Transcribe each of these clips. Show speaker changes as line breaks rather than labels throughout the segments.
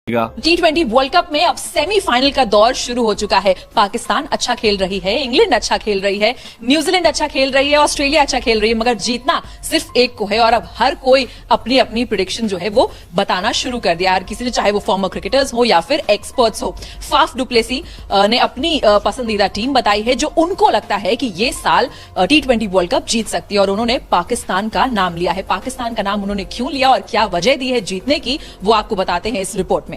T20 world cup में अब semifinal का दौर शुरू हो चुका है। पाकिस्तान अच्छा खेल रही है, इंग्लैंड अच्छा खेल रही है, न्यूजीलैंड अच्छा खेल रही है, ऑस्ट्रेलिया अच्छा खेल रही है, मगर जीतना सिर्फ एक को है। और अब हर कोई अपनी अपनी प्रेडिक्शन जो है वो बताना शुरू कर दिया। हर किसी ने, चाहे वो फॉर्मर क्रिकेटर्स हो या फिर एक्सपर्ट्स हो। फाफ डुप्लेसी ने अपनी पसंदीदा टीम बताई है जो उनको लगता है कि ये साल T20 वर्ल्ड कप जीत सकती है, और उन्होंने पाकिस्तान का नाम लिया है। पाकिस्तान का नाम उन्होंने क्यों लिया और क्या वजह दी है जीतने की, वो आपको बताते हैं इस रिपोर्ट में।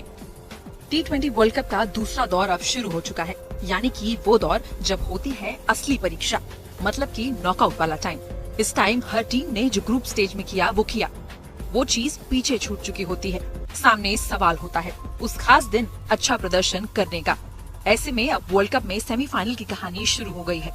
T20 वर्ल्ड कप का दूसरा दौर अब शुरू हो चुका है, यानी कि वो दौर जब होती है असली परीक्षा, मतलब कि नॉकआउट वाला टाइम। इस टाइम हर टीम ने जो ग्रुप स्टेज में किया वो चीज पीछे छूट चुकी होती है। सामने सवाल होता है उस खास दिन अच्छा प्रदर्शन करने का। ऐसे में अब वर्ल्ड कप में सेमीफाइनल की कहानी शुरू हो गई है।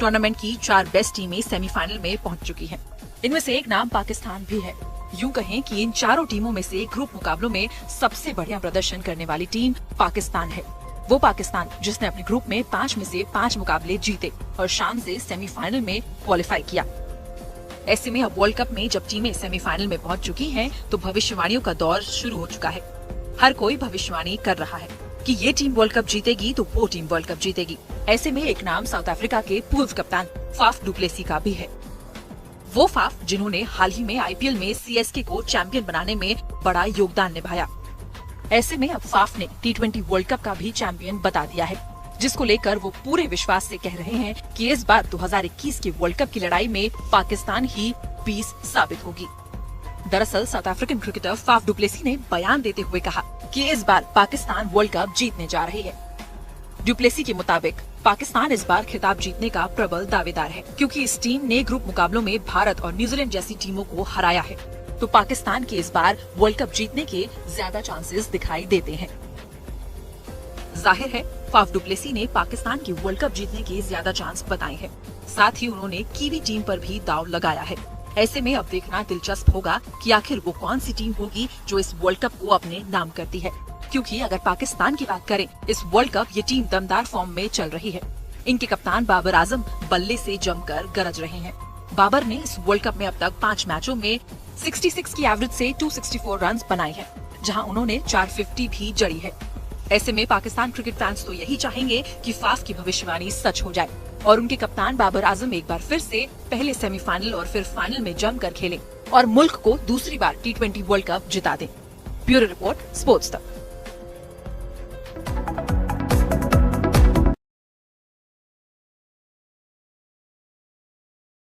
टूर्नामेंट की 4 बेस्ट टीमें सेमीफाइनल में पहुंच चुकी हैं। इनमें से एक नाम पाकिस्तान भी है। यूं कहें कि इन चारों टीमों में से ग्रुप मुकाबलों में सबसे बढ़िया प्रदर्शन करने वाली टीम पाकिस्तान है। वो पाकिस्तान जिसने अपने ग्रुप में 5 में से 5 मुकाबले जीते और शान से सेमीफाइनल में क्वालिफाई किया। ऐसे में अब वर्ल्ड कप में जब टीमें सेमीफाइनल में पहुंच चुकी हैं, तो भविष्यवाणियों का दौर शुरू हो चुका है। हर कोई भविष्यवाणी कर रहा है कि ये टीम वर्ल्ड कप जीतेगी तो वो टीम वर्ल्ड कप जीतेगी। ऐसे में एक नाम साउथ अफ्रीका के पूर्व कप्तान फाफ डुप्लेसी का भी है। वो फाफ जिन्होंने हाल ही में IPL में CSK को चैंपियन बनाने में बड़ा योगदान निभाया। ऐसे में अब फाफ ने T20 वर्ल्ड कप का भी चैंपियन बता दिया है, जिसको लेकर वो पूरे विश्वास से कह रहे हैं कि इस बार 2021 की वर्ल्ड कप की लड़ाई में पाकिस्तान ही पीस साबित होगी। दरअसल south African cricketer Faf du Plessis ने बयान देते हुए कहा कि इस बार पाकिस्तान वर्ल्ड कप जीतने जा रही है। डुप्लेसी के मुताबिक पाकिस्तान इस बार खिताब जीतने का प्रबल दावेदार है, क्योंकि इस टीम ने ग्रुप मुकाबलों में भारत और न्यूजीलैंड जैसी टीमों को हराया है। तो पाकिस्तान के इस बार वर्ल्ड कप जीतने के ज्यादा चांसेस दिखाई देते हैं। जाहिर है फाफ डुप्लेसी ने पाकिस्तान की वर्ल्ड कप जीतने के ज्यादा चांस बताए हैं। साथ ही उन्होंने कीवी टीम पर भी दांव लगाया है। ऐसे में अब देखना दिलचस्प होगा कि आखिर वो कौन सी टीम होगी जो इस वर्ल्ड कप को अपने नाम करती है, क्योंकि अगर पाकिस्तान की बात करें, इस वर्ल्ड कप ये टीम दमदार फॉर्म में चल रही है। इनके कप्तान बाबर आजम बल्ले से जमकर गरज रहे हैं। बाबर ने इस वर्ल्ड कप में अब तक 5 मैचों में 66 की एवरेज से 264 रन बनाए हैं, जहां उन्होंने 450 भी जड़ी है। ऐसे में पाकिस्तान क्रिकेट फैंस तो यही चाहेंगे कि फाफ की भविष्यवाणी सच हो जाए और उनके कप्तान बाबर आजम एक बार फिर से पहले सेमीफाइनल और फिर फाइनल में जमकर खेलें और मुल्क को दूसरी बार T20 वर्ल्ड कप जिता दें। ब्यूरो रिपोर्ट, स्पोर्ट्स तक।